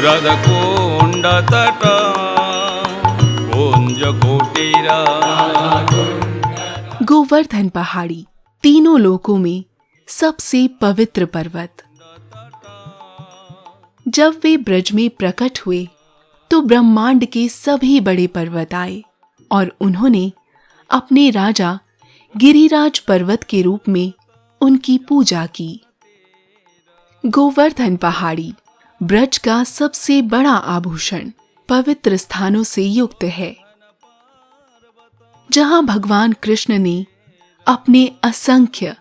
राधाकुंड तट कुंज कुटीरा। गोवर्धन पहाड़ी तीनों लोकों में सबसे पवित्र पर्वत। जब वे ब्रज में प्रकट हुए तो ब्रह्मांड के सभी बड़े पर्वत आए और उन्होंने अपने राजा गिरिराज पर्वत के रूप में उनकी पूजा की। गोवर्धन पहाड़ी ब्रज का सबसे बड़ा आभूषण पवित्र स्थानों से युक्त है, जहां भगवान कृष्ण ने अपने असंख्य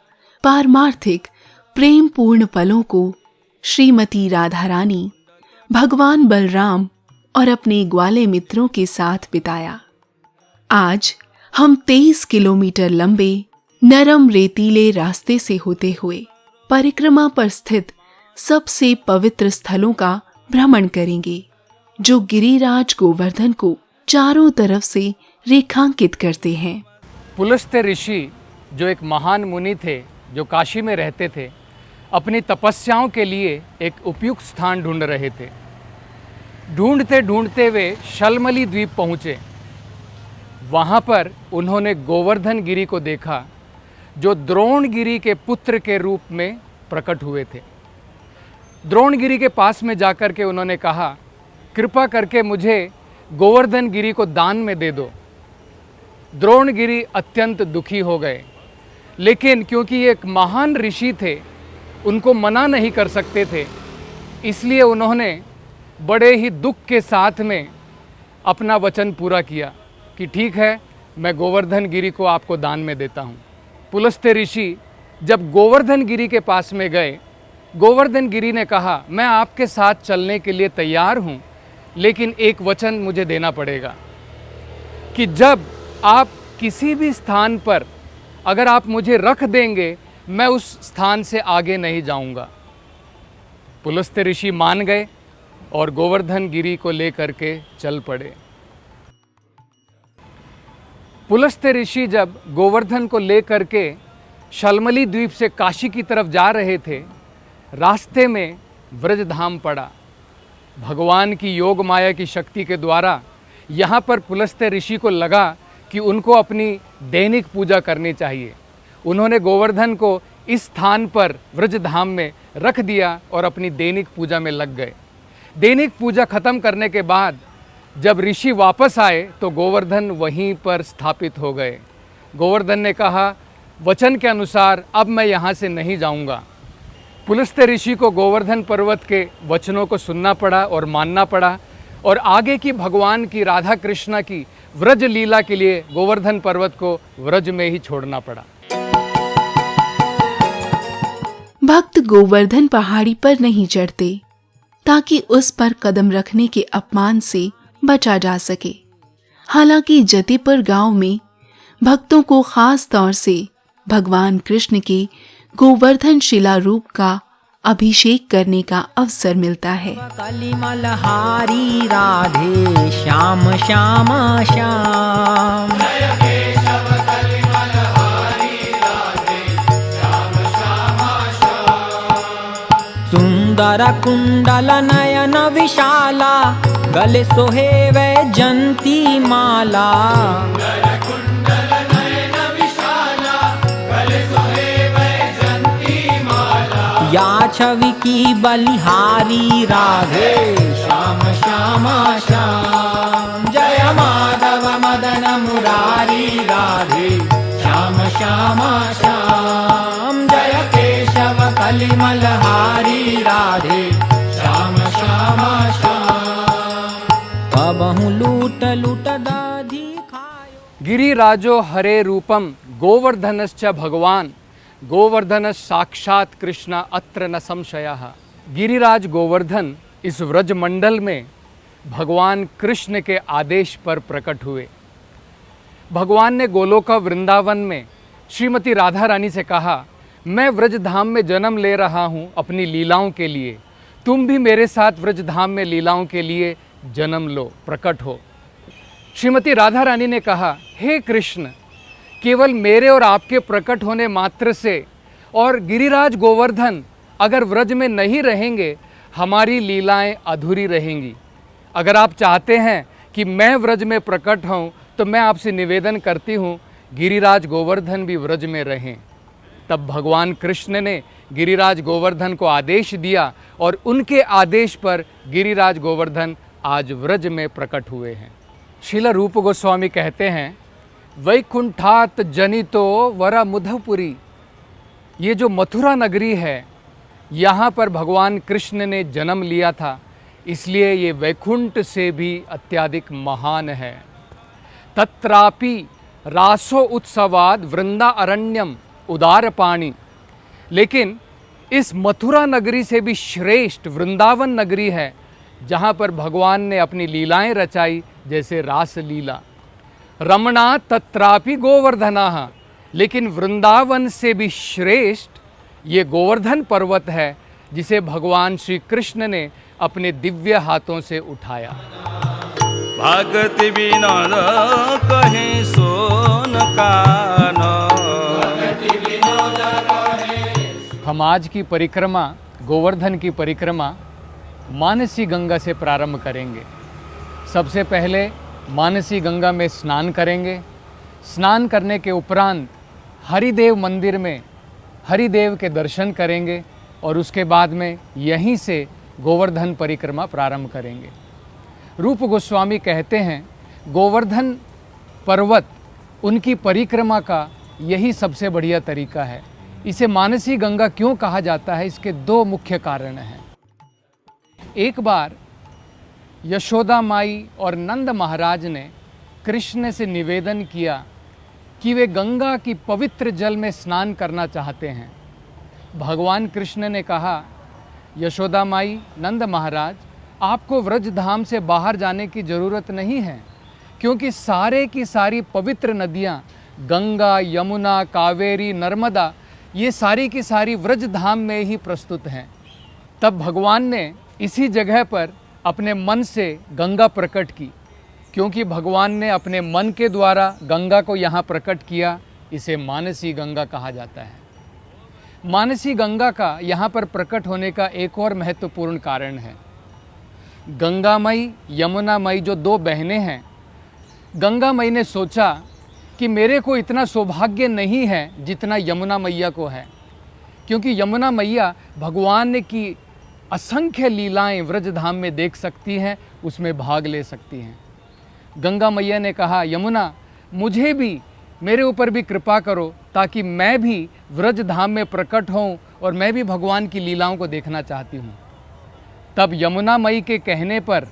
पारमार्थिक प्रेम पूर्ण पलों को श्रीमती राधा रानी, भगवान बलराम और अपने ग्वाले मित्रों के साथ बिताया। आज हम 23 किलोमीटर लंबे नरम रेतीले रास्ते से होते हुए परिक्रमा पर स्थित सबसे पवित्र स्थलों का भ्रमण करेंगे, जो गिरिराज गोवर्धन को चारों तरफ से रेखांकित करते हैं। पुलस्त्य ऋषि जो एक महान मुनि थे, जो काशी में रहते थे, अपनी तपस्याओं के लिए एक उपयुक्त स्थान ढूंढ रहे थे। ढूंढते ढूंढते वे शलमली द्वीप पहुँचे। वहाँ पर उन्होंने गोवर्धन गिरी को देखा, जो द्रोणगिरी के पुत्र के रूप में प्रकट हुए थे। द्रोणगिरी के पास में जाकर के उन्होंने कहा, कृपा करके मुझे गोवर्धन गिरी को दान में दे दो। द्रोणगिरी अत्यंत दुखी हो गए, लेकिन क्योंकि ये एक महान ऋषि थे, उनको मना नहीं कर सकते थे, इसलिए उन्होंने बड़े ही दुख के साथ में अपना वचन पूरा किया कि ठीक है, मैं गोवर्धन गिरी को आपको दान में देता हूँ। पुलस्त्य ऋषि जब गोवर्धन गिरी के पास में गए, गोवर्धन गिरी ने कहा, मैं आपके साथ चलने के लिए तैयार हूँ, लेकिन एक वचन मुझे देना पड़ेगा कि जब आप किसी भी स्थान पर अगर आप मुझे रख देंगे, मैं उस स्थान से आगे नहीं जाऊँगा। पुलस्त्य ऋषि मान गए और गोवर्धन गिरी को लेकर के चल पड़े। पुलस्त्य ऋषि जब गोवर्धन को लेकर के शलमली द्वीप से काशी की तरफ जा रहे थे, रास्ते में व्रजधाम पड़ा। भगवान की योग माया की शक्ति के द्वारा यहाँ पर पुलस्त्य ऋषि को लगा कि उनको अपनी दैनिक पूजा करनी चाहिए। उन्होंने गोवर्धन को इस स्थान पर व्रजधाम में रख दिया और अपनी दैनिक पूजा में लग गए। दैनिक पूजा खत्म करने के बाद जब ऋषि वापस आए तो गोवर्धन वहीं पर स्थापित हो गए। गोवर्धन ने कहा, वचन के अनुसार अब मैं यहाँ से नहीं जाऊँगा। पुलस्त्य ऋषि को गोवर्धन पर्वत के वचनों को सुनना पड़ा और मानना पड़ा, और आगे की भगवान की राधा कृष्णा की व्रज लीला के लिए गोवर्धन पर्वत को व्रज में ही छोड़ना पड़ा। भक्त गोवर्धन पहाड़ी पर नहीं चढ़ते ताकि उस पर कदम रखने के अपमान से बचा जा सके। हालांकि जतीपुर गांव में भक्तों को खास तौर से भगवान कृष्ण के गोवर्धन शिला रूप का अभिषेक करने का अवसर मिलता है। कलिमलहारी राधे श्याम श्याम श्याम, सुंदर कुंडल नयन विशाला, गले सोहे वैजंती माला। या छवि की बलिहारी राधे श्याम श्याम श्याम, जय माधव मदन मुरारी राधे श्याम श्याम श्याम, जय केशव कलिमलहारी राधे श्याम श्याम श्याम। अबहु लूट लूट दाधी खायो। गिरिराजो हरे रूपम गोवर्धनश्च भगवान, गोवर्धन साक्षात कृष्ण अत्र न संशयः। गिरिराज गोवर्धन इस व्रजमंडल में भगवान कृष्ण के आदेश पर प्रकट हुए। भगवान ने गोलोक वृंदावन में श्रीमती राधा रानी से कहा, मैं व्रजधाम में जन्म ले रहा हूँ अपनी लीलाओं के लिए, तुम भी मेरे साथ व्रजधाम में लीलाओं के लिए जन्म लो, प्रकट हो। श्रीमती राधा रानी ने कहा, हे कृष्ण, केवल मेरे और आपके प्रकट होने मात्र से और गिरिराज गोवर्धन अगर व्रज में नहीं रहेंगे, हमारी लीलाएं अधूरी रहेंगी। अगर आप चाहते हैं कि मैं व्रज में प्रकट हूँ तो मैं आपसे निवेदन करती हूँ, गिरिराज गोवर्धन भी व्रज में रहें। तब भगवान कृष्ण ने गिरिराज गोवर्धन को आदेश दिया और उनके आदेश पर गिरिराज गोवर्धन आज व्रज में प्रकट हुए हैं। श्रील रूप गोस्वामी कहते हैं, वैकुंठात जनितो वरा मुधपुरी, ये जो मथुरा नगरी है, यहाँ पर भगवान कृष्ण ने जन्म लिया था, इसलिए ये वैकुंठ से भी अत्यधिक महान है। तत्रापि रासो उत्सवाद वृंदा अरण्यम उदार पाणी, लेकिन इस मथुरा नगरी से भी श्रेष्ठ वृंदावन नगरी है, जहाँ पर भगवान ने अपनी लीलाएं रचाई, जैसे रास लीला। रमणा तत्रापि गोवर्धना, लेकिन वृंदावन से भी श्रेष्ठ ये गोवर्धन पर्वत है, जिसे भगवान श्री कृष्ण ने अपने दिव्य हाथों से उठाया। भगति विनोद कहे सोन कान। हम आज की परिक्रमा, गोवर्धन की परिक्रमा मानसी गंगा से प्रारंभ करेंगे। सबसे पहले मानसी गंगा में स्नान करेंगे। स्नान करने के उपरांत हरिदेव मंदिर में हरिदेव के दर्शन करेंगे और उसके बाद में यहीं से गोवर्धन परिक्रमा प्रारंभ करेंगे। रूप गोस्वामी कहते हैं, गोवर्धन पर्वत उनकी परिक्रमा का यही सबसे बढ़िया तरीका है। इसे मानसी गंगा क्यों कहा जाता है, इसके दो मुख्य कारण हैं। एक बार यशोदा माई और नंद महाराज ने कृष्ण से निवेदन किया कि वे गंगा की पवित्र जल में स्नान करना चाहते हैं। भगवान कृष्ण ने कहा, यशोदा माई, नंद महाराज, आपको व्रजधाम से बाहर जाने की ज़रूरत नहीं है, क्योंकि सारे की सारी पवित्र नदियाँ गंगा, यमुना, कावेरी, नर्मदा, ये सारी की सारी व्रजधाम में ही प्रस्तुत हैं। तब भगवान ने इसी जगह पर अपने मन से गंगा प्रकट की, क्योंकि भगवान ने अपने मन के द्वारा गंगा को यहाँ प्रकट किया। इसे मानसी गंगा कहा जाता है। मानसी गंगा का यहाँ पर प्रकट होने का एक और महत्वपूर्ण कारण है। गंगामयी, यमुनामयी जो दो बहनें हैं, गंगामयी ने सोचा कि मेरे को इतना सौभाग्य नहीं है जितना यमुना मैया को है, क्योंकि यमुना मैया भगवान की असंख्य लीलाएं व्रजधाम में देख सकती हैं, उसमें भाग ले सकती हैं। गंगा मैया ने कहा, यमुना, मुझे भी, मेरे ऊपर भी कृपा करो, ताकि मैं भी व्रजधाम में प्रकट हों और मैं भी भगवान की लीलाओं को देखना चाहती हूँ। तब यमुना मई के कहने पर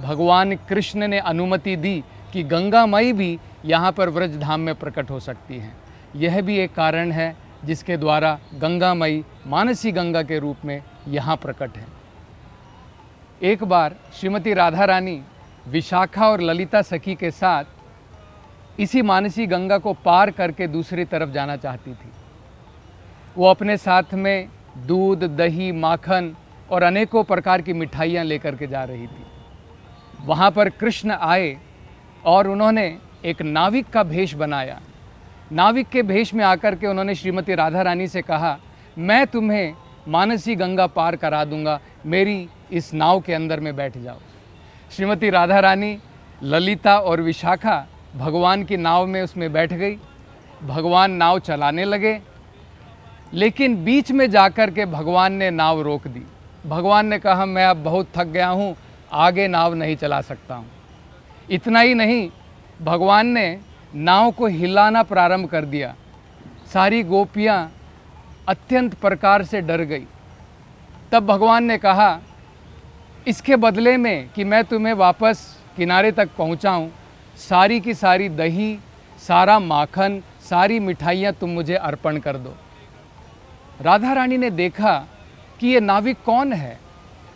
भगवान कृष्ण ने अनुमति दी कि गंगा मई भी यहाँ पर व्रजधाम में प्रकट हो सकती हैं। यह भी एक कारण है जिसके द्वारा गंगा मई मानसी गंगा के रूप में यहाँ प्रकट है। एक बार श्रीमती राधा रानी विशाखा और ललिता सखी के साथ इसी मानसी गंगा को पार करके दूसरी तरफ जाना चाहती थी। वो अपने साथ में दूध, दही, माखन और अनेकों प्रकार की मिठाइयाँ लेकर के जा रही थी। वहाँ पर कृष्ण आए और उन्होंने एक नाविक का भेष बनाया। नाविक के भेष में आकर के उन्होंने श्रीमती राधा रानी से कहा, मैं तुम्हें मानसी गंगा पार करा दूंगा, मेरी इस नाव के अंदर में बैठ जाओ। श्रीमती राधा रानी, ललिता और विशाखा भगवान की नाव में उसमें बैठ गई। भगवान नाव चलाने लगे, लेकिन बीच में जाकर के भगवान ने नाव रोक दी। भगवान ने कहा, मैं अब बहुत थक गया हूँ, आगे नाव नहीं चला सकता हूँ। इतना ही नहीं, भगवान ने नाव को हिलाना प्रारंभ कर दिया। सारी गोपियाँ अत्यंत प्रकार से डर गई। तब भगवान ने कहा, इसके बदले में कि मैं तुम्हें वापस किनारे तक पहुँचाऊँ, सारी की सारी दही, सारा माखन, सारी मिठाइयाँ तुम मुझे अर्पण कर दो। राधा रानी ने देखा कि ये नाविक कौन है।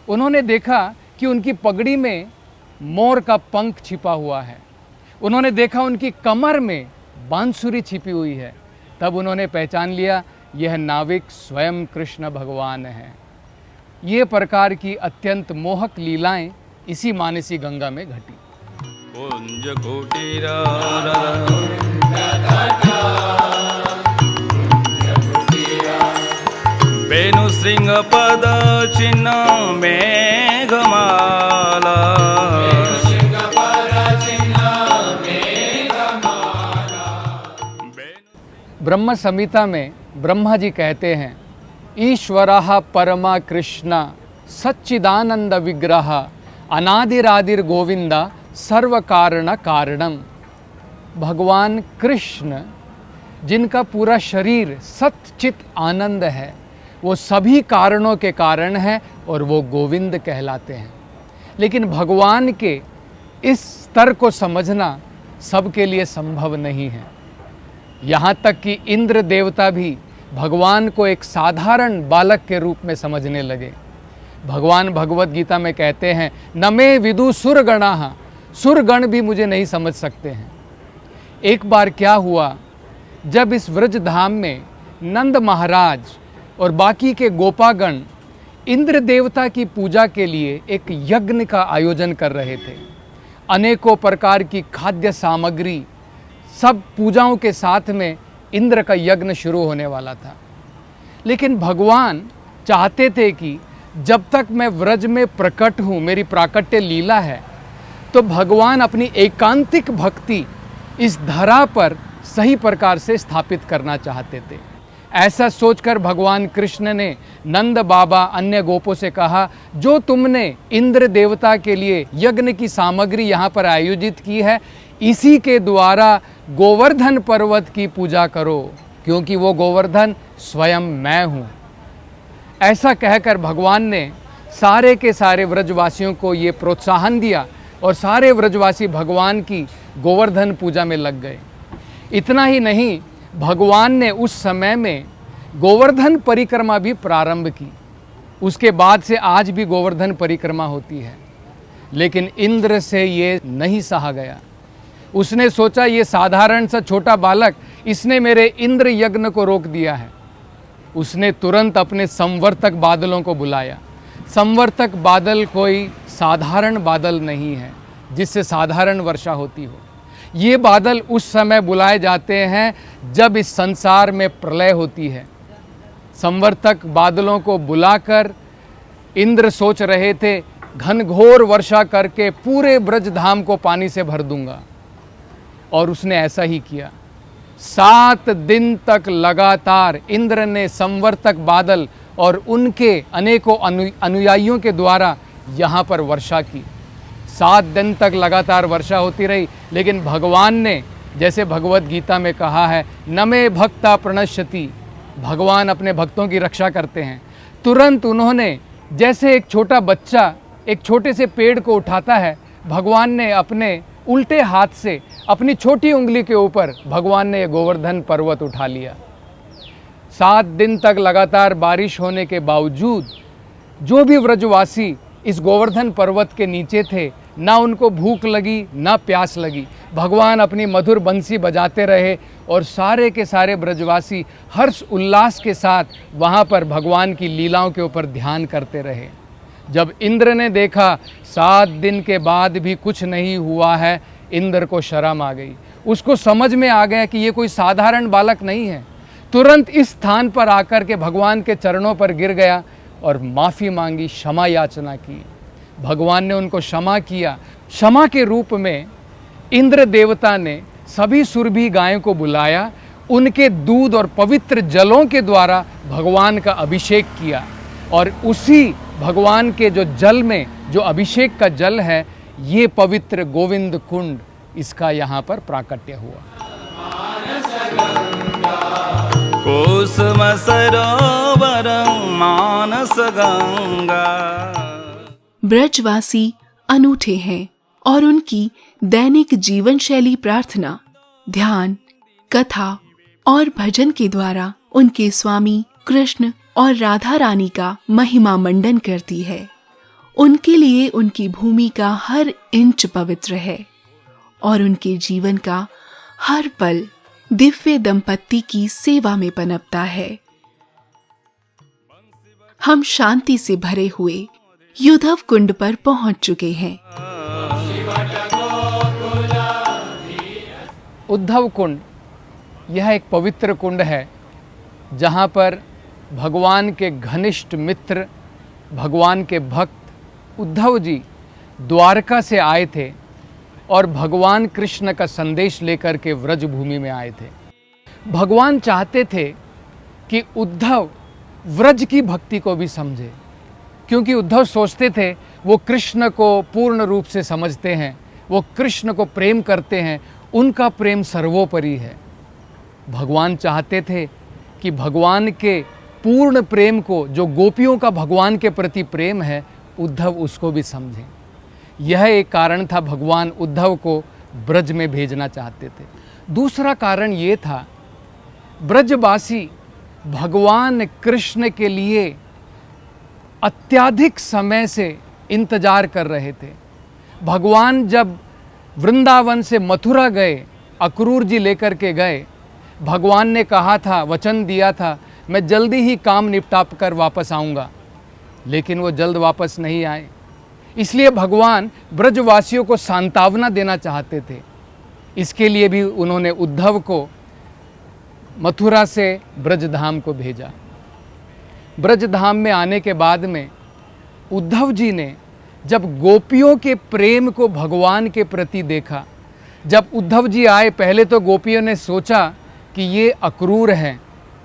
उन्होंने देखा कि उनकी पगड़ी में मोर का पंख छिपा हुआ है। उन्होंने देखा उनकी कमर में बांसुरी छिपी हुई है। तब उन्होंने पहचान लिया, यह नाविक स्वयं कृष्ण भगवान है। ये प्रकार की अत्यंत मोहक लीलाएं इसी मानसी गंगा में घटी। कुंज कुटीर वेणु श्रृंग पद चिन्ह मेघमाला ब्रह्म संहिता में ब्रह्मा जी कहते हैं, ईश्वरः परमा कृष्ण सच्चिदानंद विग्रह अनादिरादिर गोविंदा सर्व कारण कारणम। भगवान कृष्ण जिनका पूरा शरीर सच्चित आनंद है, वो सभी कारणों के कारण है और वो गोविंद कहलाते हैं। लेकिन भगवान के इस स्तर को समझना सबके लिए संभव नहीं है। यहाँ तक कि इंद्र देवता भी भगवान को एक साधारण बालक के रूप में समझने लगे। भगवान भगवत गीता में कहते हैं, न मे विदु सुरगणाः, सुरगण भी मुझे नहीं समझ सकते हैं। एक बार क्या हुआ, जब इस व्रज धाम में नंद महाराज और बाकी के गोपागण इंद्र देवता की पूजा के लिए एक यज्ञ का आयोजन कर रहे थे। अनेकों प्रकार की खाद्य सामग्री, सब पूजाओं के साथ में इंद्र का यज्ञ शुरू होने वाला था। लेकिन भगवान चाहते थे कि जब तक मैं व्रज में प्रकट हूँ, मेरी प्राकट्य लीला है, तो भगवान अपनी एकांतिक भक्ति इस धरा पर सही प्रकार से स्थापित करना चाहते थे। ऐसा सोचकर भगवान कृष्ण ने नंद बाबा अन्य गोपों से कहा, जो तुमने इंद्र देवता के लिए यज्ञ की सामग्री यहाँ पर आयोजित की है, इसी के द्वारा गोवर्धन पर्वत की पूजा करो, क्योंकि वो गोवर्धन स्वयं मैं हूँ। ऐसा कहकर भगवान ने सारे के सारे व्रजवासियों को ये प्रोत्साहन दिया और सारे व्रजवासी भगवान की गोवर्धन पूजा में लग गए। इतना ही नहीं, भगवान ने उस समय में गोवर्धन परिक्रमा भी प्रारंभ की। उसके बाद से आज भी गोवर्धन परिक्रमा होती है। लेकिन इंद्र से ये नहीं सहा गया। उसने सोचा, ये साधारण सा छोटा बालक, इसने मेरे इंद्र यज्ञ को रोक दिया है। उसने तुरंत अपने संवर्तक बादलों को बुलाया। संवर्तक बादल कोई साधारण बादल नहीं है जिससे साधारण वर्षा होती हो। ये बादल उस समय बुलाए जाते हैं जब इस संसार में प्रलय होती है। संवर्तक बादलों को बुलाकर इंद्र सोच रहे थे, घनघोर वर्षा करके पूरे ब्रजधाम को पानी से भर दूंगा। और उसने ऐसा ही किया। 7 दिन तक लगातार इंद्र ने संवर्तक बादल और उनके अनेकों अनुयायियों के द्वारा यहाँ पर वर्षा की। 7 दिन तक लगातार वर्षा होती रही। लेकिन भगवान ने, जैसे भगवत गीता में कहा है, न मे भक्ता प्रणश्यति, भगवान अपने भक्तों की रक्षा करते हैं। तुरंत उन्होंने, जैसे एक छोटा बच्चा एक छोटे से पेड़ को उठाता है, भगवान ने अपने उल्टे हाथ से अपनी छोटी उंगली के ऊपर भगवान ने गोवर्धन पर्वत उठा लिया। 7 दिन तक लगातार बारिश होने के बावजूद जो भी व्रजवासी इस गोवर्धन पर्वत के नीचे थे, ना उनको भूख लगी ना प्यास लगी। भगवान अपनी मधुर बंसी बजाते रहे और सारे के सारे ब्रजवासी हर्ष उल्लास के साथ वहाँ पर भगवान की लीलाओं के ऊपर ध्यान करते रहे। जब इंद्र ने देखा 7 दिन के बाद भी कुछ नहीं हुआ है, इंद्र को शर्म आ गई। उसको समझ में आ गया कि ये कोई साधारण बालक नहीं है। तुरंत इस स्थान पर आकर के भगवान के चरणों पर गिर गया और माफ़ी मांगी, क्षमा याचना की। भगवान ने उनको क्षमा किया। क्षमा के रूप में इंद्र देवता ने सभी सुरभि गायों को बुलाया, उनके दूध और पवित्र जलों के द्वारा भगवान का अभिषेक किया। और उसी भगवान के जो जल में जो अभिषेक का जल है, ये पवित्र गोविंद कुंड, इसका यहाँ पर प्राकट्य हुआ। कुसुम सरोवर मानस गंगा। ब्रजवासी अनूठे हैं और उनकी दैनिक जीवन शैली प्रार्थना, ध्यान, कथा और भजन के द्वारा उनके स्वामी कृष्ण और राधा रानी का महिमा मंडन करती है। उनके लिए उनकी भूमि का हर इंच पवित्र है और उनके जीवन का हर पल दिव्य दंपत्ति की सेवा में पनपता है। हम शांति से भरे हुए युद्धव कुंड पर पहुंच चुके हैं। उद्धव कुंड यह एक पवित्र कुंड है जहाँ पर भगवान के घनिष्ठ मित्र, भगवान के भक्त उद्धव जी द्वारका से आए थे और भगवान कृष्ण का संदेश लेकर के व्रज भूमि में आए थे। भगवान चाहते थे कि उद्धव व्रज की भक्ति को भी समझे, क्योंकि उद्धव सोचते थे वो कृष्ण को पूर्ण रूप से समझते हैं, वो कृष्ण को प्रेम करते हैं, उनका प्रेम सर्वोपरि है। भगवान चाहते थे कि भगवान के पूर्ण प्रेम को, जो गोपियों का भगवान के प्रति प्रेम है, उद्धव उसको भी समझें। यह एक कारण था भगवान उद्धव को ब्रज में भेजना चाहते थे। दूसरा कारण ये था, ब्रजवासी भगवान कृष्ण के लिए अत्यधिक समय से इंतजार कर रहे थे। भगवान जब वृंदावन से मथुरा गए, अक्रूर जी लेकर के गए, भगवान ने कहा था, वचन दिया था, मैं जल्दी ही काम निपटा कर वापस आऊँगा, लेकिन वो जल्द वापस नहीं आए। इसलिए भगवान ब्रजवासियों को सांत्वना देना चाहते थे। इसके लिए भी उन्होंने उद्धव को मथुरा से ब्रजधाम को भेजा। ब्रजधाम में आने के बाद में उद्धव जी ने जब गोपियों के प्रेम को भगवान के प्रति देखा, जब उद्धव जी आए, पहले तो गोपियों ने सोचा कि ये अक्रूर हैं,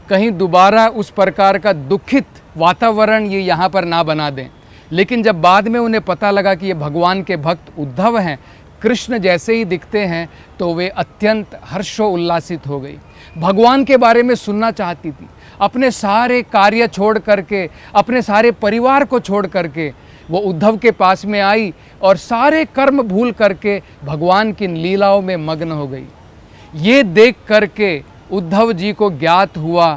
कहीं दोबारा उस प्रकार का दुखित वातावरण ये यहाँ पर ना बना दें। लेकिन जब बाद में उन्हें पता लगा कि ये भगवान के भक्त उद्धव हैं, कृष्ण जैसे ही दिखते हैं, तो वे अत्यंत हर्षोल्लासित हो गई। भगवान के बारे में सुनना चाहती थी। अपने सारे कार्य छोड़ करके, अपने सारे परिवार को छोड़ करके वो उद्धव के पास में आई और सारे कर्म भूल करके भगवान की लीलाओं में मग्न हो गई। ये देख करके उद्धव जी को ज्ञात हुआ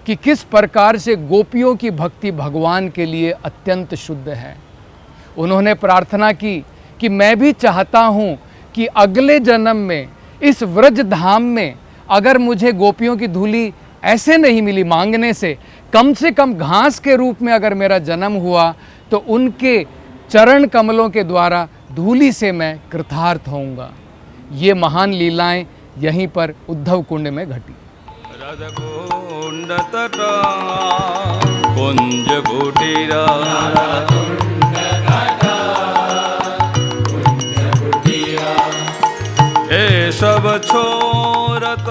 कि किस प्रकार से गोपियों की भक्ति भगवान के लिए अत्यंत शुद्ध है। उन्होंने प्रार्थना की कि मैं भी चाहता हूँ कि अगले जन्म में इस व्रज धाम में अगर मुझे गोपियों की धूली ऐसे नहीं मिली मांगने से कम घास के रूप में अगर मेरा जन्म हुआ, तो उनके चरण कमलों के द्वारा धूली से मैं कृतार्थ होऊंगा। ये महान लीलाएं यहीं पर उद्धव कुंड में घटी। राधकुंड तटा कुंज कुटीरा ये सब छोड़त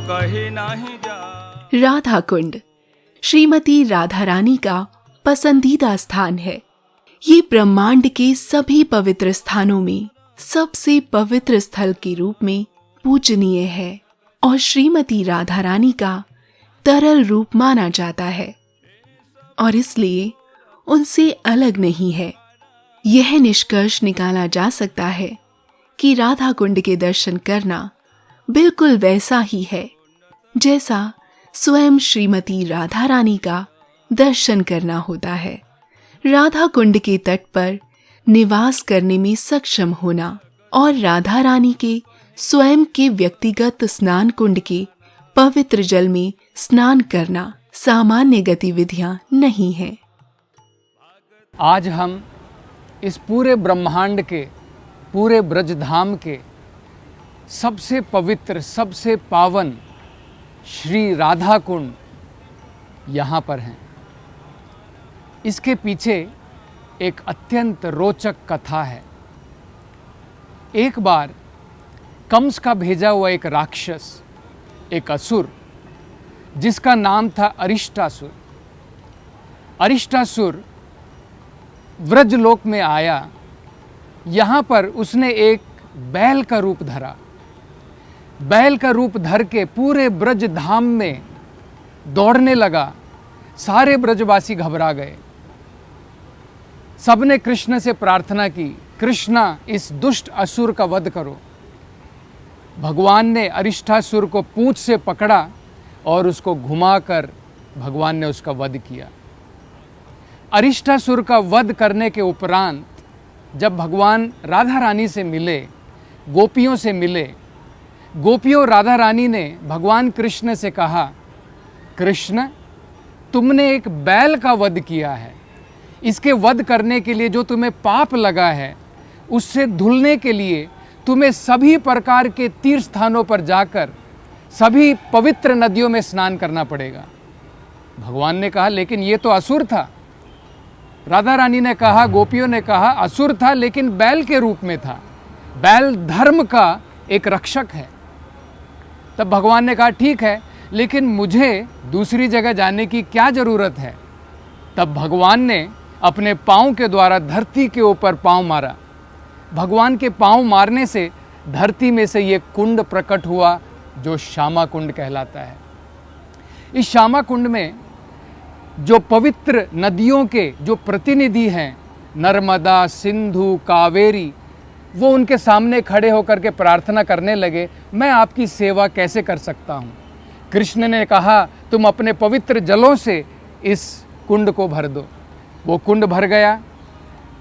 कहीं नहीं जा। राधा कुंड श्रीमती राधा रानी का पसंदीदा स्थान है। ये ब्रह्मांड के सभी पवित्र स्थानों में सबसे पवित्र स्थल के रूप में पूजनीय है और श्रीमती राधा रानी का तरल रूप माना जाता है और इसलिए उनसे अलग नहीं है। यह निष्कर्ष निकाला जा सकता है कि राधा कुंड के दर्शन करना बिल्कुल वैसा ही है जैसा स्वयं श्रीमती राधा रानी का दर्शन करना होता है। राधा कुंड के तट पर निवास करने में सक्षम होना और राधा रानी के स्वयं के व्यक्तिगत स्नान कुंड के पवित्र जल में स्नान करना सामान्य गतिविधियां नहीं हैं। आज हम इस पूरे ब्रह्मांड के, पूरे ब्रजधाम के सबसे पवित्र, सबसे पावन श्री राधा कुंड यहाँ पर हैं। इसके पीछे एक अत्यंत रोचक कथा है। एक बार कंस का भेजा हुआ एक राक्षस, एक असुर, जिसका नाम था अरिष्टासुर। अरिष्टासुर व्रजलोक में आया। यहाँ पर उसने एक बैल का रूप धरा। बैल का रूप धर के पूरे ब्रज धाम में दौड़ने लगा। सारे ब्रजवासी घबरा गए। सबने कृष्ण से प्रार्थना की, कृष्णा इस दुष्ट असुर का वध करो। भगवान ने अरिष्टासुर को पूंछ से पकड़ा और उसको घुमाकर भगवान ने उसका वध किया। अरिष्टासुर का वध करने के उपरांत जब भगवान राधा रानी से मिले, गोपियों से मिले, गोपियों राधा रानी ने भगवान कृष्ण से कहा, कृष्ण तुमने एक बैल का वध किया है, इसके वध करने के लिए जो तुम्हें पाप लगा है, उससे धुलने के लिए तुम्हें सभी प्रकार के तीर्थ स्थानों पर जाकर सभी पवित्र नदियों में स्नान करना पड़ेगा। भगवान ने कहा लेकिन ये तो असुर था। राधा रानी ने कहा, गोपियों ने कहा, असुर था लेकिन बैल के रूप में था। बैल धर्म का एक रक्षक है। तब भगवान ने कहा ठीक है, लेकिन मुझे दूसरी जगह जाने की क्या जरूरत है। तब भगवान ने अपने पांव के द्वारा धरती के ऊपर पांव मारा। भगवान के पांव मारने से धरती में से ये कुंड प्रकट हुआ जो श्यामा कुंड कहलाता है। इस श्यामा कुंड में जो पवित्र नदियों के जो प्रतिनिधि हैं, नर्मदा, सिंधु, कावेरी, वो उनके सामने खड़े होकर के प्रार्थना करने लगे, मैं आपकी सेवा कैसे कर सकता हूँ। कृष्ण ने कहा तुम अपने पवित्र जलों से इस कुंड को भर दो। वो कुंड भर गया।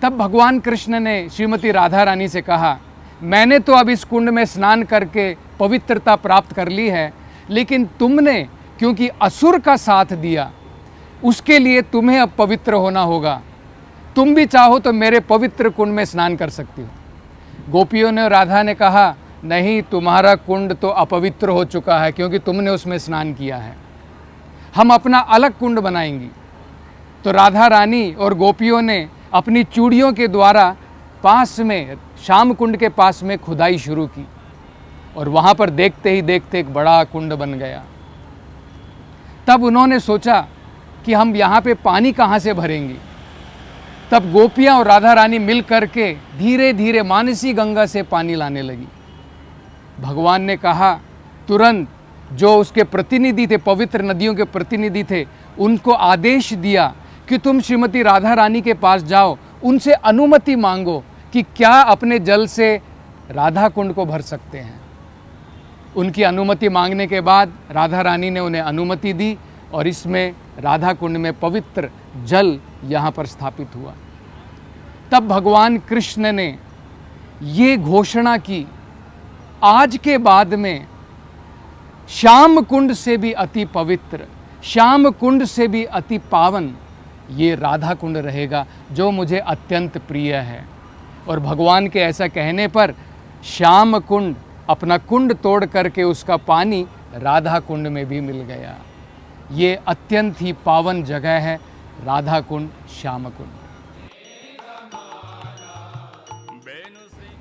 तब भगवान कृष्ण ने श्रीमती राधा रानी से कहा, मैंने तो अब इस कुंड में स्नान करके पवित्रता प्राप्त कर ली है, लेकिन तुमने क्योंकि असुर का साथ दिया, उसके लिए तुम्हें अब पवित्र होना होगा। तुम भी चाहो तो मेरे पवित्र कुंड में स्नान कर सकती हो। गोपियों ने, राधा ने कहा, नहीं, तुम्हारा कुंड तो अपवित्र हो चुका है क्योंकि तुमने उसमें स्नान किया है। हम अपना अलग कुंड बनाएंगी। तो राधा रानी और गोपियों ने अपनी चूड़ियों के द्वारा पास में, श्याम कुंड के पास में खुदाई शुरू की और वहाँ पर देखते ही देखते एक बड़ा कुंड बन गया। तब उन्होंने सोचा कि हम यहाँ पे पानी कहाँ से भरेंगे। तब गोपियाँ और राधा रानी मिल करके धीरे धीरे मानसी गंगा से पानी लाने लगी। भगवान ने कहा, तुरंत जो उसके प्रतिनिधि थे, पवित्र नदियों के प्रतिनिधि थे, उनको आदेश दिया कि तुम श्रीमती राधा रानी के पास जाओ, उनसे अनुमति मांगो कि क्या अपने जल से राधा कुंड को भर सकते हैं। उनकी अनुमति मांगने के बाद राधा रानी ने उन्हें अनुमति दी और इसमें राधा कुंड में पवित्र जल यहाँ पर स्थापित हुआ। तब भगवान कृष्ण ने ये घोषणा की, आज के बाद में श्याम कुंड से भी अति पवित्र, श्याम कुंड से भी अति पावन ये राधा कुंड रहेगा जो मुझे अत्यंत प्रिय है। और भगवान के ऐसा कहने पर श्याम कुंड अपना कुंड तोड़ करके उसका पानी राधा कुंड में भी मिल गया। ये अत्यंत ही पावन जगह है, राधा कुंड, श्याम कुंड।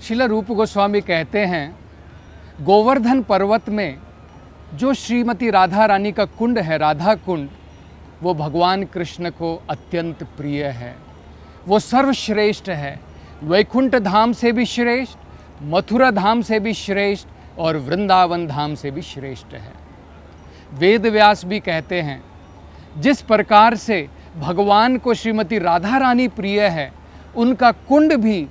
श्रील रूप गोस्वामी कहते हैं, गोवर्धन पर्वत में जो श्रीमती राधा रानी का कुंड है, राधा कुंड, वो भगवान कृष्ण को अत्यंत प्रिय है। वो सर्वश्रेष्ठ है, वैकुंठ धाम से भी श्रेष्ठ, मथुरा धाम से भी श्रेष्ठ और वृंदावन धाम से भी श्रेष्ठ है। वेद व्यास भी कहते हैं, जिस प्रकार से भगवान को श्रीमती राधा रानी प्रिय है, उनका कुंड भी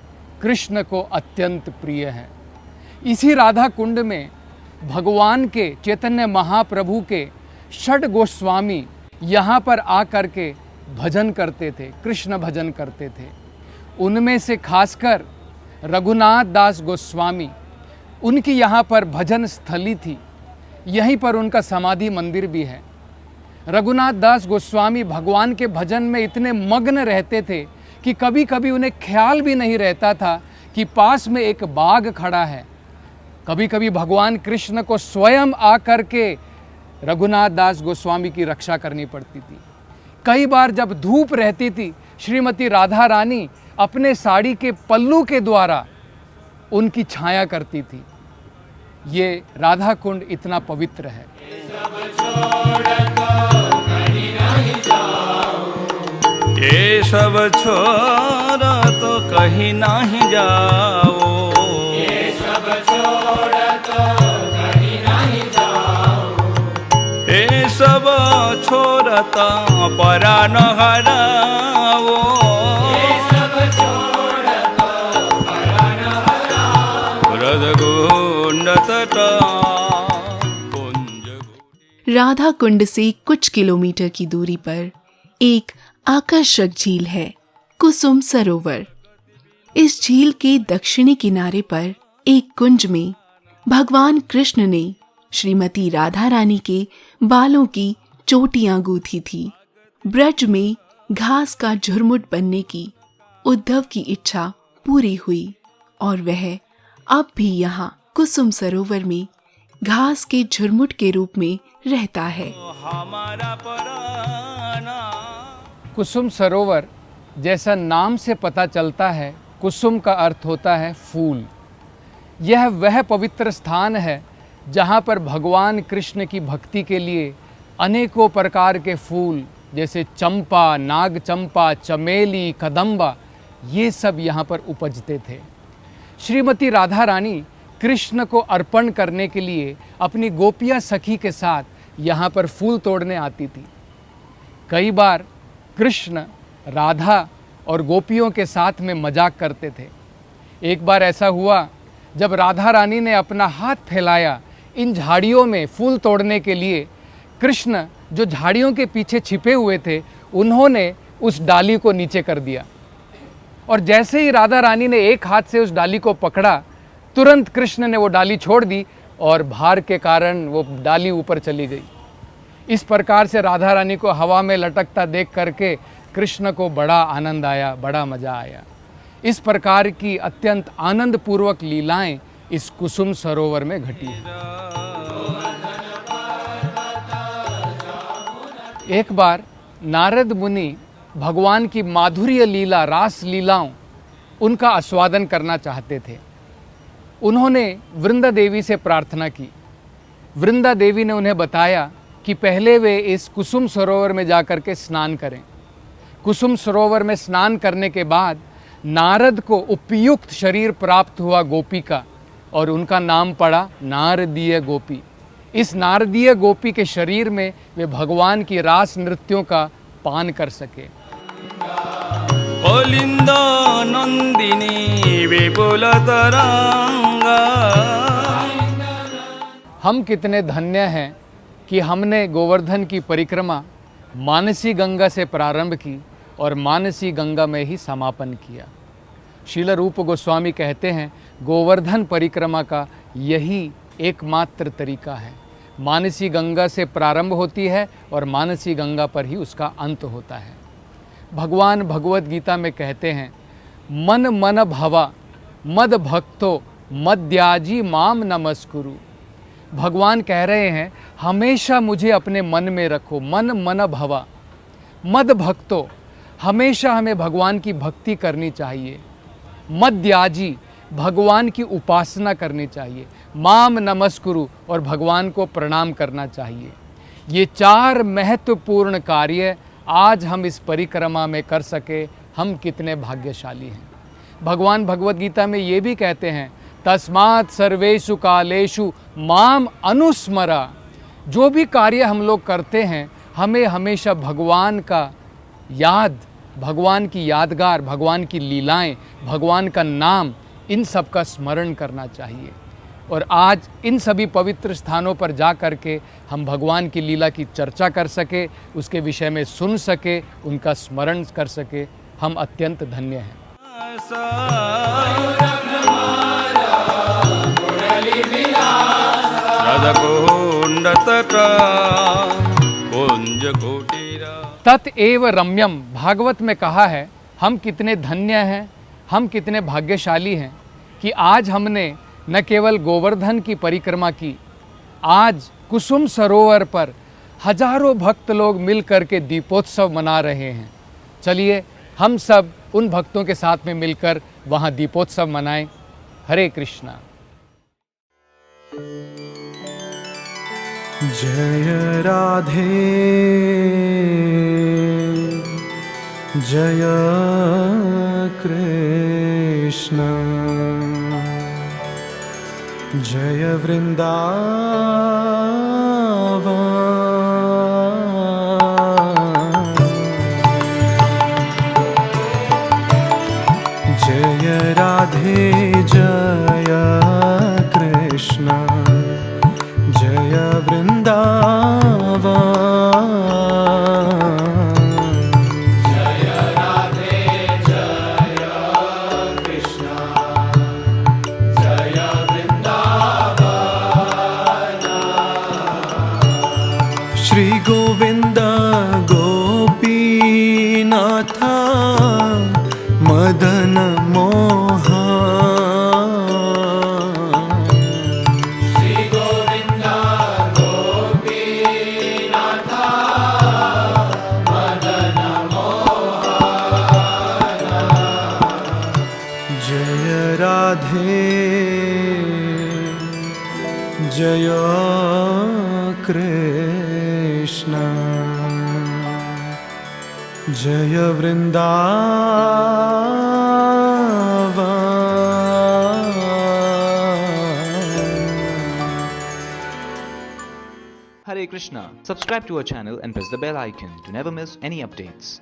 कृष्ण को अत्यंत प्रिय है। इसी राधा कुंड में भगवान के चैतन्य महाप्रभु के षड गोस्वामी यहाँ पर आकर के भजन करते थे, कृष्ण भजन करते थे। उनमें से खासकर रघुनाथ दास गोस्वामी, उनकी यहाँ पर भजन स्थली थी, यहीं पर उनका समाधि मंदिर भी है। रघुनाथ दास गोस्वामी भगवान के भजन में इतने मग्न रहते थे कि कभी कभी उन्हें ख्याल भी नहीं रहता था कि पास में एक बाघ खड़ा है। कभी कभी भगवान कृष्ण को स्वयं आकर के रघुनाथ दास गोस्वामी की रक्षा करनी पड़ती थी। कई बार जब धूप रहती थी, श्रीमती राधा रानी अपने साड़ी के पल्लू के द्वारा उनकी छाया करती थी। ये राधा कुंड इतना पवित्र है। ये सब छोड़ तो कहीं नहीं जाओ, ये सब छोड़ तो कहीं नहीं जाओ, ये सब छोड़ तो परान हराओ, ये सब छोड़ तो परान हराओ, रजगुंड तटा कुंज। राधा कुंड से कुछ किलोमीटर की दूरी पर एक आकर्षक झील है, कुसुम सरोवर। इस झील के दक्षिणी किनारे पर एक कुंज में भगवान कृष्ण ने श्रीमती राधा रानी के बालों की चोटियां गूंथी थी। ब्रज में घास का झुरमुट बनने की उद्धव की इच्छा पूरी हुई और वह अब भी यहाँ कुसुम सरोवर में घास के झुरमुट के रूप में रहता है। हमारा पराना कुसुम सरोवर जैसा नाम से पता चलता है, कुसुम का अर्थ होता है फूल। यह वह पवित्र स्थान है जहाँ पर भगवान कृष्ण की भक्ति के लिए अनेकों प्रकार के फूल जैसे चंपा, नाग चंपा, चमेली, कदम्बा, ये सब यहाँ पर उपजते थे। श्रीमती राधा रानी कृष्ण को अर्पण करने के लिए अपनी गोपिया सखी के साथ यहाँ पर फूल तोड़ने आती थी। कई बार कृष्ण राधा और गोपियों के साथ में मजाक करते थे। एक बार ऐसा हुआ जब राधा रानी ने अपना हाथ फैलाया इन झाड़ियों में फूल तोड़ने के लिए, कृष्ण जो झाड़ियों के पीछे छिपे हुए थे उन्होंने उस डाली को नीचे कर दिया और जैसे ही राधा रानी ने एक हाथ से उस डाली को पकड़ा, तुरंत कृष्ण ने वो डाली छोड़ दी और भार के कारण वो डाली ऊपर चली गई। इस प्रकार से राधा रानी को हवा में लटकता देख करके कृष्ण को बड़ा आनंद आया, बड़ा मज़ा आया। इस प्रकार की अत्यंत आनंद पूर्वक लीलाएं इस कुसुम सरोवर में घटी हैं। एक बार नारद मुनि भगवान की माधुर्य लीला, रास लीलाओं, उनका आस्वादन करना चाहते थे। उन्होंने वृंदा देवी से प्रार्थना की। वृंदा देवी ने उन्हें बताया कि पहले वे इस कुसुम सरोवर में जाकर के स्नान करें। कुसुम सरोवर में स्नान करने के बाद नारद को उपयुक्त शरीर प्राप्त हुआ गोपी का और उनका नाम पड़ा नारदीय गोपी। इस नारदीय गोपी के शरीर में वे भगवान की रास नृत्यों का पान कर सके। कलिंदा नंदिनी विपुल तरंगा। हम कितने धन्य हैं कि हमने गोवर्धन की परिक्रमा मानसी गंगा से प्रारंभ की और मानसी गंगा में ही समापन किया। श्रील रूप गोस्वामी कहते हैं गोवर्धन परिक्रमा का यही एकमात्र तरीका है। मानसी गंगा से प्रारंभ होती है और मानसी गंगा पर ही उसका अंत होता है। भगवान भगवत गीता में कहते हैं मन मन भवा मद भक्तो मद्याजी माम नमस्कुरु। भगवान कह रहे हैं हमेशा मुझे अपने मन में रखो। मन मन भवा मद भक्तो, हमेशा हमें भगवान की भक्ति करनी चाहिए। मद्याजी, भगवान की उपासना करनी चाहिए। माम नमस्कुरु, और भगवान को प्रणाम करना चाहिए। ये चार महत्वपूर्ण कार्य आज हम इस परिक्रमा में कर सके, हम कितने भाग्यशाली हैं। भगवान भगवत गीता में ये भी कहते हैं तस्मात् सर्वेषु कालेषु माम अनुस्मरा। जो भी कार्य हम लोग करते हैं हमें हमेशा भगवान का याद, भगवान की यादगार, भगवान की लीलाएं, भगवान का नाम, इन सब का स्मरण करना चाहिए। और आज इन सभी पवित्र स्थानों पर जा कर के हम भगवान की लीला की चर्चा कर सके, उसके विषय में सुन सके, उनका स्मरण कर सके, हम अत्यंत धन्य हैं। तत एव रम्यम, भागवत में कहा है हम कितने धन्य हैं, हम कितने भाग्यशाली हैं कि आज हमने न केवल गोवर्धन की परिक्रमा की, आज कुसुम सरोवर पर हजारों भक्त लोग मिल करके दीपोत्सव मना रहे हैं। चलिए हम सब उन भक्तों के साथ में मिलकर वहाँ दीपोत्सव मनाएं। हरे कृष्णा। जय राधे जय कृष्ण जय वृंदावन जय राधे जय कृष्ण जय वृंदावन जय राधे जय कृष्ण जय वृंदावन। श्री गोविंद गोपीनाथ मदन मोहन जय राधे जय कृष्ण जय Vrindavan. Hare Krishna. Subscribe to our channel and press the bell icon to never miss any updates.